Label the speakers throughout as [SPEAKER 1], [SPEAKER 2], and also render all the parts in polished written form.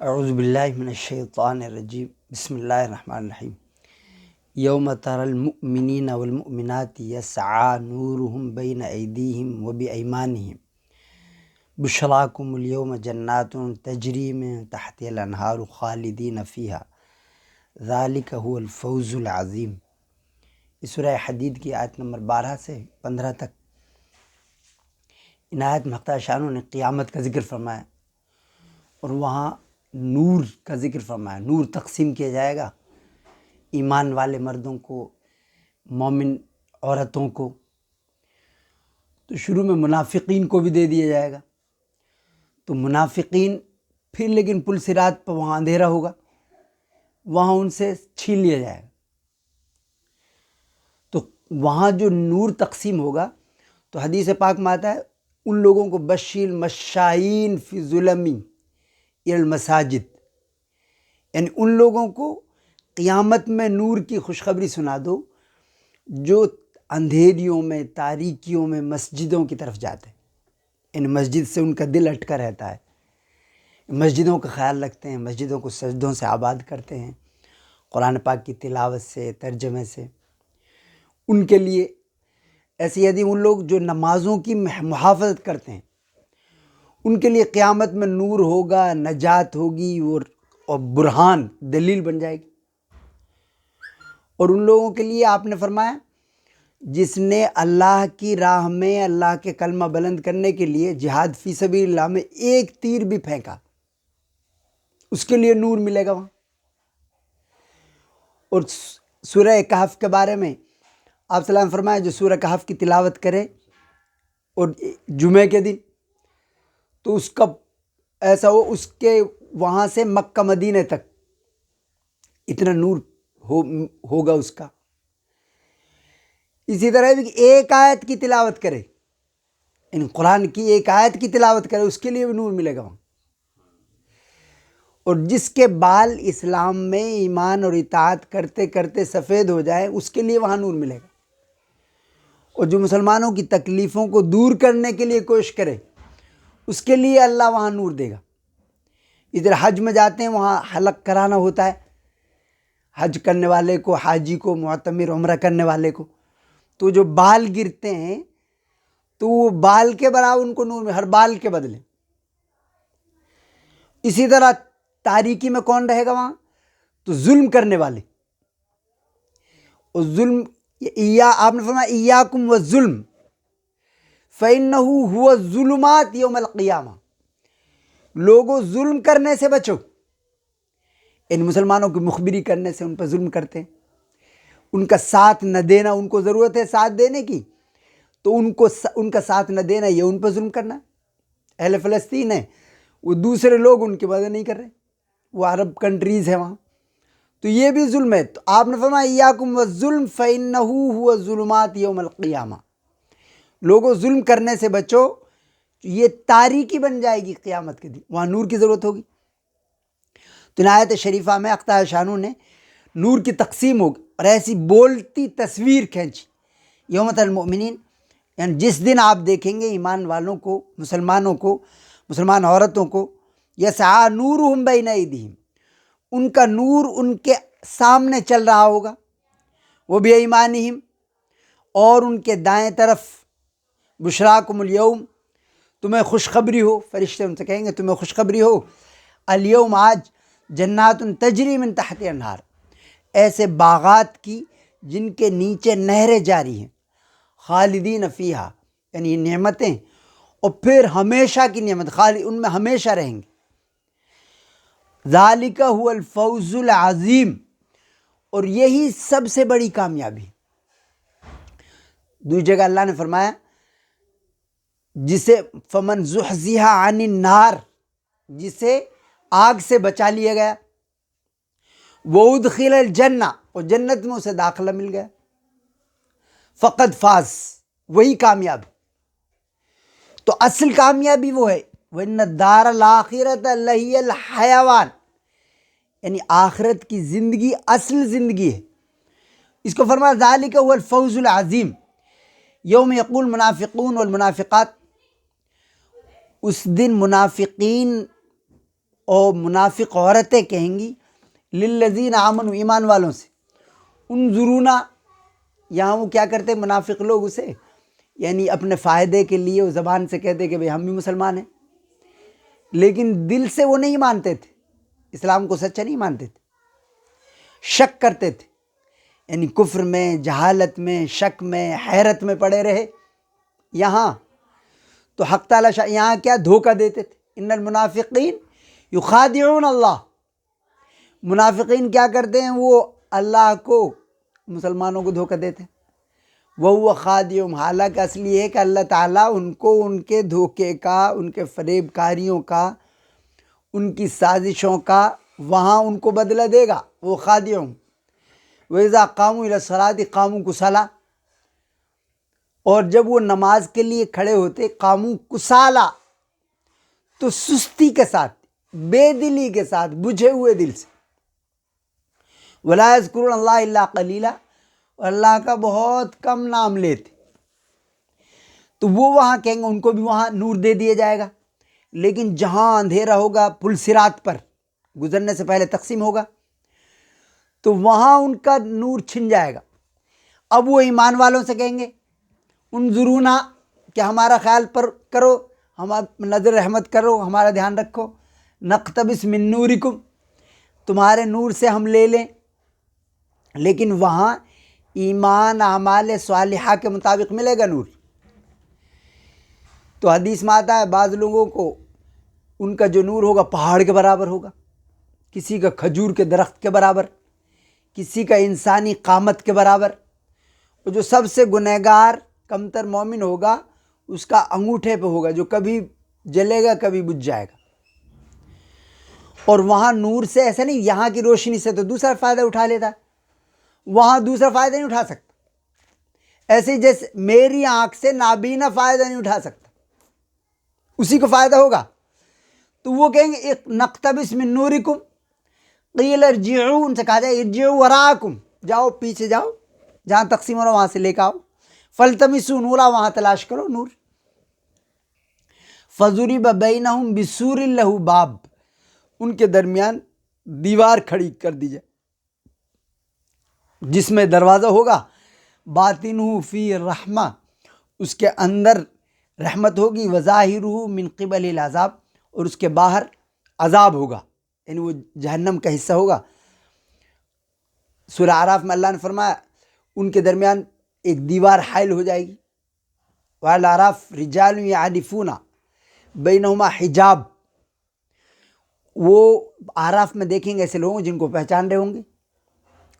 [SPEAKER 1] اعوذ باللہ من الشیطان الرجیم بسم اللہ الرحمن الرحیم یوم تری المؤمنین والمؤمنات یسعی نورہم بین ایدیہم وبایمانہم بشراکم اليوم جنات تجری من تحتها الانہار خالدین فیہا ذالک هو الفوز العظیم۔ اس سورہ حدید کی آیت نمبر 12 سے 15 تک ان آیت میں حق شانوں نے قیامت کا ذکر فرمایا اور وہاں نور کا ذکر فرمایا۔ نور تقسیم کیا جائے گا ایمان والے مردوں کو، مومن عورتوں کو، تو شروع میں منافقین کو بھی دے دیا جائے گا۔ تو منافقین پھر لیکن پل صراط پہ وہاں اندھیرا ہوگا، وہاں ان سے چھین لیا جائے گا۔ تو وہاں جو نور تقسیم ہوگا تو حدیث پاک میں آتا ہے ان لوگوں کو بشیر مشائین فی ظلمی المساجد، یعنی ان لوگوں کو قیامت میں نور کی خوشخبری سنا دو جو اندھیریوں میں، تاریکیوں میں مسجدوں کی طرف جاتے ہیں، یعنی مسجد سے ان کا دل اٹکا رہتا ہے، مسجدوں کا خیال رکھتے ہیں، مسجدوں کو سجدوں سے آباد کرتے ہیں، قرآن پاک کی تلاوت سے، ترجمے سے۔ ان کے لیے ایسے یعنی ان لوگ جو نمازوں کی محافظت کرتے ہیں ان کے لیے قیامت میں نور ہوگا، نجات ہوگی اور برہان، دلیل بن جائے گی۔ اور ان لوگوں کے لیے آپ نے فرمایا جس نے اللہ کی راہ میں اللہ کے کلمہ بلند کرنے کے لیے جہاد فی سبیل اللہ میں ایک تیر بھی پھینکا، اس کے لیے نور ملے گا وہاں۔ اور سورہ کہف کے بارے میں آپ سلام فرمایا جو سورہ کہف کی تلاوت کرے اور جمعے کے دن تو اس کا ایسا ہو اس کے وہاں سے مکہ مدینہ تک اتنا نور ہوگا اس کا۔ اسی طرح بھی ایک آیت کی تلاوت کرے، یعنی قرآن کی ایک آیت کی تلاوت کرے اس کے لیے بھی نور ملے گا وہاں۔ اور جس کے بال اسلام میں ایمان اور اطاعت کرتے کرتے سفید ہو جائے اس کے لیے وہاں نور ملے گا۔ اور جو مسلمانوں کی تکلیفوں کو دور کرنے کے لیے کوشش کرے اس کے لیے اللہ وہاں نور دے گا۔ ادھر حج میں جاتے ہیں وہاں حلق کرانا ہوتا ہے، حج کرنے والے کو، حاجی کو، معتمر عمرہ کرنے والے کو، تو جو بال گرتے ہیں تو وہ بال کے برابر ان کو نور میں، ہر بال کے بدلے۔ اسی طرح تاریکی میں کون رہے گا وہاں؟ تو ظلم کرنے والے۔ اور ظلم آپ نے فرمایا ایاکم والظلم فَإِنَّهُ هُوَ الظُّلُمَاتُ یوم القیامہ، لوگوں ظلم کرنے سے بچو، ان مسلمانوں کی مخبری کرنے سے ان پر ظلم کرتے ہیں، ان کا ساتھ نہ دینا، ان کو ضرورت ہے ساتھ دینے کی تو ان کا ساتھ نہ دینا یہ ان پر ظلم کرنا۔ اہل فلسطین ہے وہ دوسرے لوگ ان کی مدد نہیں کر رہے، وہ عرب کنٹریز ہیں وہاں، تو یہ بھی ظلم ہے۔ تو آپ نے فرمایا ایاکم والظلم فَإِنَّهُ هُوَ الظُّلُمَاتُ یوم القیامہ، لوگوں ظلم کرنے سے بچو، یہ تاریکی بن جائے گی قیامت کے دن، وہاں نور کی ضرورت ہوگی۔ تو آیت شریفہ میں اقتا شانوں نے نور کی تقسیم ہوگی اور ایسی بولتی تصویر کھینچی یوم تری المؤمنین، یعنی جس دن آپ دیکھیں گے ایمان والوں کو، مسلمانوں کو، مسلمان عورتوں کو، یسعی نورہم بین ایدیہم، ان کا نور ان کے سامنے چل رہا ہوگا، وہ بھی ایمانہم، اور ان کے دائیں طرف، بشراکم الیوم، تمہیں خوشخبری ہو، فرشتے ان سے کہیں گے تمہیں خوشخبری ہو، الیوم آج، جنات تجری من تحت انہار، ایسے باغات کی جن کے نیچے نہریں جاری ہیں، خالدین فیہا، یعنی یہ نعمتیں اور پھر ہمیشہ کی نعمت، ان میں ہمیشہ رہیں گے۔ ذالک هو الفوز العظیم، اور یہی سب سے بڑی کامیابی۔ دوسری جگہ اللہ نے فرمایا جسے فمن زحزح عن النار، جسے آگ سے بچا لیا گیا، وادخل الجنہ، اور جنت میں اسے داخلہ مل گیا، فقد فاز، وہی کامیاب۔ تو اصل کامیابی وہ ہے وَإِنَّ الدَّارَ الْآخِرَةَ لَهِيَ الْحَيَوَانُ، یعنی آخرت کی زندگی اصل زندگی ہے۔ اس کو فرمایا ذَلِكَ هُوَ الْفَوْزُ الْعَظِيمُ، یوم یقول المنافقون والمنافقات، اس دن منافقین اور منافق عورتیں کہیں گی للذین آمنوا ایمان والوں سے انظرونا، یہاں وہ کیا کرتے منافق لوگ اسے یعنی اپنے فائدے کے لیے وہ زبان سے کہتے کہ بھئی ہم بھی مسلمان ہیں، لیکن دل سے وہ نہیں مانتے تھے، اسلام کو سچا نہیں مانتے تھے، شک کرتے تھے، یعنی کفر میں، جہالت میں، شک میں، حیرت میں پڑے رہے۔ یہاں تو حق تعالیٰ یہاں کیا دھوکہ دیتے تھے، ان المنافقین یخادعون اللہ، منافقین کیا کرتے ہیں، وہ اللہ کو، مسلمانوں کو دھوکہ دیتے ہیں، وَهُوَ خَادِعُهُمْ، حالانکہ اصل یہ ہے کہ اللہ تعالیٰ ان کو ان کے دھوکے کا، ان کے فریب کاریوں کا، ان کی سازشوں کا وہاں ان کو بدلہ دے گا۔ وہ خادعهم وَإِذَا قَامُوا إِلَى الصَّلَاةِ قَامُوا كُسَالَىٰ، اور جب وہ نماز کے لیے کھڑے ہوتے قاموا کسالہ، تو سستی کے ساتھ، بے دلی کے ساتھ، بجھے ہوئے دل سے، وَلَا يَذْكُرُونَ اللَّهَ إِلَّا قَلِيلًا، اور اللہ کا بہت کم نام لیتے۔ تو وہ وہاں کہیں گے، ان کو بھی وہاں نور دے دیا جائے گا، لیکن جہاں اندھیرا ہوگا پل صراط پر گزرنے سے پہلے تقسیم ہوگا، تو وہاں ان کا نور چھن جائے گا۔ اب وہ ایمان والوں سے کہیں گے انظرونا، کہ ہمارا خیال پر کرو، ہم نظر رحمت کرو، ہمارا دھیان رکھو، نقتبس من نورکم، تمہارے نور سے ہم لے لیں، لیکن وہاں ایمان اعمال صالحہ کے مطابق ملے گا نور۔ تو حدیث میں آتا ہے بعض لوگوں کو ان کا جو نور ہوگا پہاڑ کے برابر ہوگا، کسی کا کھجور کے درخت کے برابر، کسی کا انسانی قامت کے برابر، اور جو سب سے گنہگار کمتر مومن ہوگا اس کا انگوٹھے پہ ہوگا، جو کبھی جلے گا کبھی بجھ جائے گا۔ اور وہاں نور سے ایسا نہیں، یہاں کی روشنی سے تو دوسرا فائدہ اٹھا لیتا، وہاں دوسرا فائدہ نہیں اٹھا سکتا، ایسے جیسے میری آنکھ سے نابینا فائدہ نہیں اٹھا سکتا، اسی کو فائدہ ہوگا۔ تو وہ کہیں گے نقتبس من نورکم، قیل ارجعوا، ان سے کہا جائے ارجعوا وراءکم، جاؤ پیچھے جاؤ، جہاں تقسیم ہو رہا وہاں سے لے کے آؤ، فالتمسوا نورا، وہاں تلاش کرو نور۔ فضرب بینہم بسور لہ باب، ان کے درمیان دیوار کھڑی کر دی جائے جس میں دروازہ ہوگا، باطنہ فی رحمہ، اس کے اندر رحمت ہوگی، وظاہرہ من قبل العذاب، اور اس کے باہر عذاب ہوگا، یعنی وہ جہنم کا حصہ ہوگا۔ سورہ اعراف میں اللہ نے فرمایا ان کے درمیان ایک دیوار حائل ہو جائے گی، وعلی الاعراف رجال یعرفون بینہما حجاب، وہ اعراف میں دیکھیں گے ایسے لوگوں جن کو پہچان رہے ہوں گے،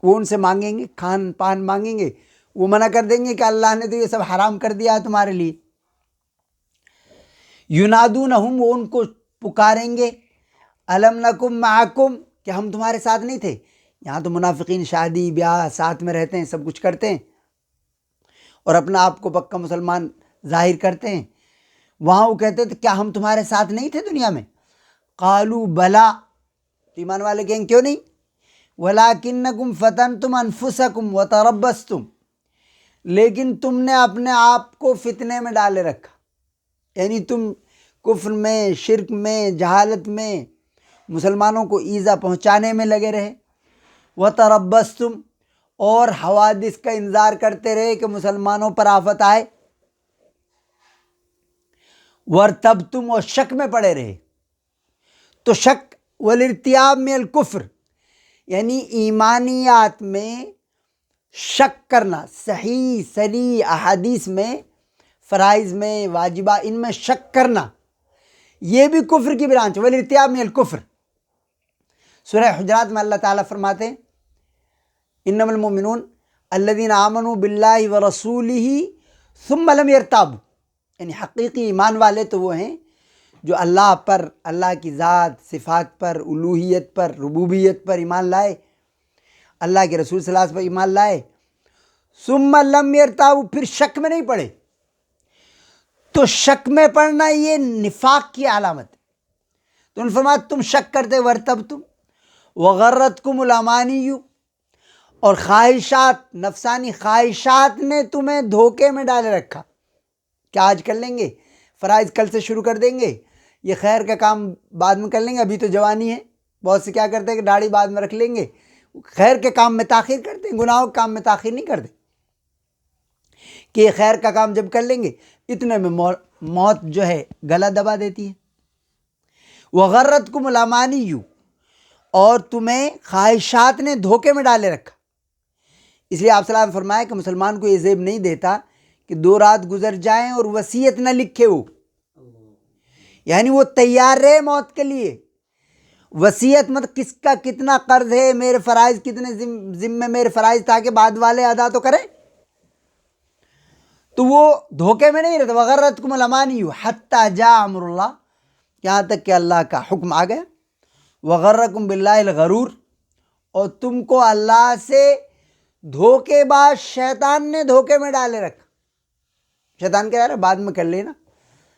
[SPEAKER 1] وہ ان سے مانگیں گے، کھان پان مانگیں گے، وہ منع کر دیں گے کہ اللہ نے تو یہ سب حرام کر دیا ہے تمہارے لیے۔ ینادونہم، وہ ان کو پکاریں گے، الم نکم معکم، کہ ہم تمہارے ساتھ نہیں تھے۔ یہاں تو منافقین شادی بیاہ ساتھ میں رہتے ہیں، سب کچھ کرتے ہیں اور اپنا آپ کو پکا مسلمان ظاہر کرتے ہیں، وہاں وہ کہتے تھے کیا ہم تمہارے ساتھ نہیں تھے دنیا میں؟ قالوا بلا، تو ایمان والے کہیں کیوں نہیں؟ وَلَكِنَّكُمْ فَتَنْتُمْ أَنفُسَكُمْ وَتَرَبَّصْتُمْ، لیکن تم نے اپنے آپ کو فتنے میں ڈالے رکھا، یعنی تم کفر میں، شرک میں، جہالت میں مسلمانوں کو ایذا پہنچانے میں لگے رہے، وَتَرَبَّصْتُمْ، اور حوادث کا انتظار کرتے رہے کہ مسلمانوں پر آفت آئے، وَارْتَبْتُمْ، اور شک میں پڑے رہے۔ تو شک والارتیاب من الکفر، یعنی ایمانیات میں شک کرنا، صحیح صریح احادیث میں، فرائض میں، واجبہ، ان میں شک کرنا، یہ بھی کفر کی برانچ، والارتیاب من الکفر۔ سورہ حجرات میں اللہ تعالیٰ فرماتے ہیں انما المؤمنون الذین آمنوا باللہ ورسولہ ثم لم یرتابوا، یعنی حقیقی ایمان والے تو وہ ہیں جو اللہ پر، اللہ کی ذات صفات پر، الوہیت پر، ربوبیت پر ایمان لائے، اللہ کے رسول صلی اللہ علیہ وسلم پر ایمان لائے، ثم لم یرتابوا، پھر شک میں نہیں پڑے۔ تو شک میں پڑنا یہ نفاق کی علامت ہے۔ تو انہوں نے فرمایا تم شک کرتے، وارتبتم وغرتکم الامانی، اور خواہشات، نفسانی خواہشات نے تمہیں دھوکے میں ڈالے رکھا، کیا آج کر لیں گے، فرائض کل سے شروع کر دیں گے، یہ خیر کا کام بعد میں کر لیں گے، ابھی تو جوانی ہے. بہت سے کیا کرتے ہیں کہ داڑھی بعد میں رکھ لیں گے، خیر کے کام میں تاخیر کرتے ہیں، گناہوں کے کام میں تاخیر نہیں کرتے کہ یہ خیر کا کام جب کر لیں گے اتنے میں موت جو ہے گلا دبا دیتی ہے. وغرتکم الامانی، اور تمہیں خواہشات نے دھوکے میں ڈالے رکھا. اس لیے آپ صلی اللہ علیہ وسلم نے فرمایا کہ مسلمان کو یہ زیب نہیں دیتا کہ 2 رات گزر جائیں اور وصیت نہ لکھے ہو، یعنی وہ تیار رہے موت کے لیے. وصیت مت کس کا کتنا قرض ہے، میرے فرائض کتنے ذمے میرے فرائض، تاکہ بعد والے ادا تو کریں. تو وہ دھوکے میں نہیں رہتا. وغرتکم الامانی حتی جاء امر اللہ، یہاں تک کہ اللہ کا حکم آ گیا. وغرکم باللہ الغرور، اور تم کو اللہ سے دھوکے باز شیطان نے دھوکے میں ڈالے رکھا. شیطان کہہ رہا ہے بعد میں کر لینا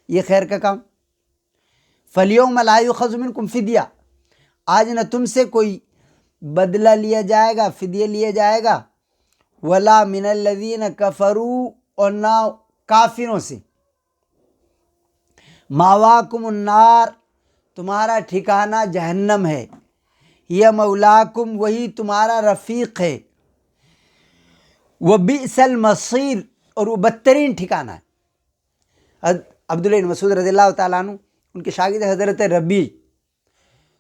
[SPEAKER 1] یہ خیر کا کام. فَالْيَوْمَ لَا يُؤْخَذُ مِنْكُمْ فِدْيَةٌ، آج نہ تم سے کوئی بدلہ لیا جائے گا، فدیہ لیا جائے گا. وَلَا مِنَ الَّذِينَ كَفَرُوا، اور نہ کافروں سے. مَأْوَاكُمُ النَّارُ، تمہارا ٹھکانہ جہنم ہے. یہ مولاکم، وہی تمہارا رفیق ہے. وَبِئْسَ الْمَصِيرُ، اور وہ بدترین ٹھکانہ ہے. عبداللہ بن مسعود رضی اللہ تعالیٰ عنہ ان کے شاگرد حضرت ربیع،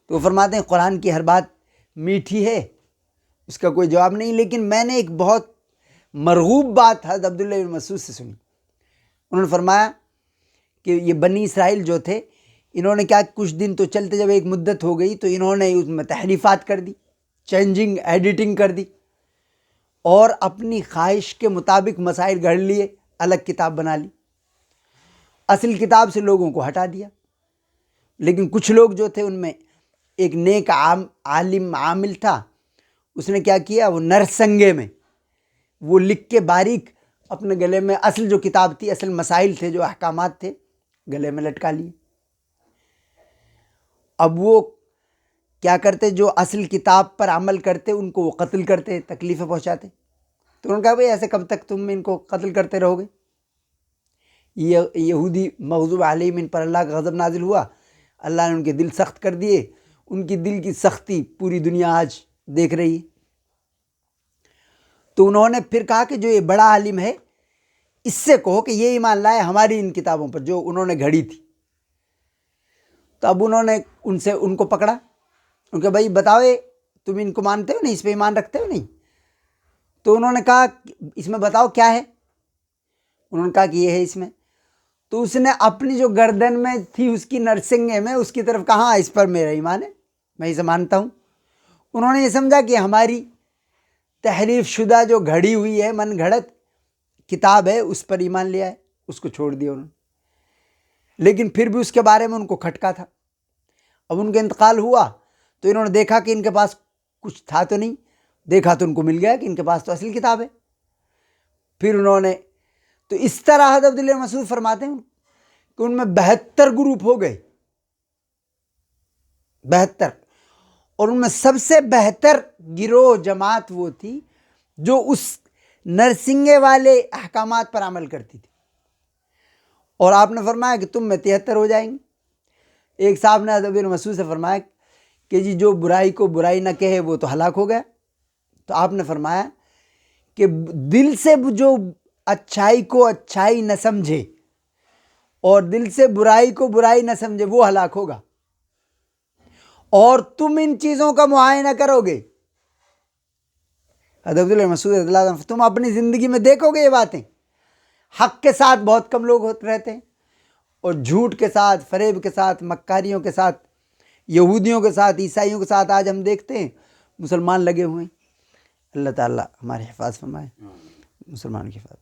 [SPEAKER 1] تو وہ فرماتے ہیں قرآن کی ہر بات میٹھی ہے، اس کا کوئی جواب نہیں، لیکن میں نے ایک بہت مرغوب بات حضرت عبداللہ بن مسعود سے سنی. انہوں نے فرمایا کہ یہ بنی اسرائیل جو تھے، انہوں نے کیا کچھ دن تو چلتے، جب ایک مدت ہو گئی تو انہوں نے اس میں تحریفات کر دی، چینجنگ ایڈیٹنگ کر دی، اور اپنی خواہش کے مطابق مسائل گھڑ لیے، الگ کتاب بنا لی، اصل کتاب سے لوگوں کو ہٹا دیا. لیکن کچھ لوگ جو تھے ان میں ایک نیک عالم عامل تھا، اس نے کیا کیا، وہ نرسنگے میں وہ لکھ کے باریک اپنے گلے میں اصل جو کتاب تھی، اصل مسائل تھے، جو احکامات تھے، گلے میں لٹکا لیے. اب وہ کیا کرتے، جو اصل کتاب پر عمل کرتے ان کو وہ قتل کرتے، تکلیفیں پہنچاتے. تو انہوں نے کہا بھئی ایسے کب تک تم ان کو قتل کرتے رہو گے. یہودی مغضوب علیہم، ان پر اللہ کا غضب نازل ہوا، اللہ نے ان کے دل سخت کر دیے. ان کی دل کی سختی پوری دنیا آج دیکھ رہی ہے. تو انہوں نے پھر کہا کہ جو یہ بڑا عالم ہے اس سے کہو کہ یہ ایمان لائے ہماری ان کتابوں پر جو انہوں نے گھڑی تھی. تو اب انہوں نے ان کو پکڑا، ان کے بھائی بتاؤ تم ان کو مانتے ہو نہیں، اس پہ ایمان رکھتے ہو نہیں؟ تو انہوں نے کہا اس میں بتاؤ کیا ہے. انہوں نے کہا کہ یہ ہے اس میں. تو اس نے اپنی جو گردن میں تھی اس کی نرسنگے میں اس کی طرف کہا اس پر میرا ایمان ہے، میں اسے مانتا ہوں. انہوں نے یہ سمجھا کہ ہماری تحریف شدہ جو گھڑی ہوئی ہے، من گھڑت کتاب ہے، اس پر ایمان لیا ہے، اس کو چھوڑ دیا انہوں نے. لیکن پھر بھی اس کے بارے میں ان کو کھٹکا تھا. اب ان کا انتقال ہوا تو انہوں نے دیکھا کہ ان کے پاس کچھ تھا تو نہیں، دیکھا تو ان کو مل گیا کہ ان کے پاس تو اصل کتاب ہے. پھر انہوں نے تو اس طرح حضرت عبداللہ مسعود فرماتے ہیں کہ ان میں 72 گروپ ہو گئے، 72، اور ان میں سب سے بہتر گروہ جماعت وہ تھی جو اس نرسنگے والے احکامات پر عمل کرتی تھی. اور آپ نے فرمایا کہ تم میں 73 ہو جائیں گے. ایک صاحب نے حضرت عبداللہ مسعود سے فرمایا کہ جی جو برائی کو برائی نہ کہے وہ تو ہلاک ہو گیا. تو آپ نے فرمایا کہ دل سے جو اچھائی کو اچھائی نہ سمجھے اور دل سے برائی کو برائی نہ سمجھے وہ ہلاک ہوگا. اور تم ان چیزوں کا معائنہ کرو گے، حضرت عبداللہ مسعود رضی اللہ عنہ، تم اپنی زندگی میں دیکھو گے یہ باتیں. حق کے ساتھ بہت کم لوگ رہتے ہیں، اور جھوٹ کے ساتھ، فریب کے ساتھ، مکاریوں کے ساتھ، یہودیوں کے ساتھ، عیسائیوں کے ساتھ آج ہم دیکھتے ہیں مسلمان لگے ہوئے ہیں. اللہ تعالیٰ ہماری حفاظت فرمائے، مسلمان کی حفاظت.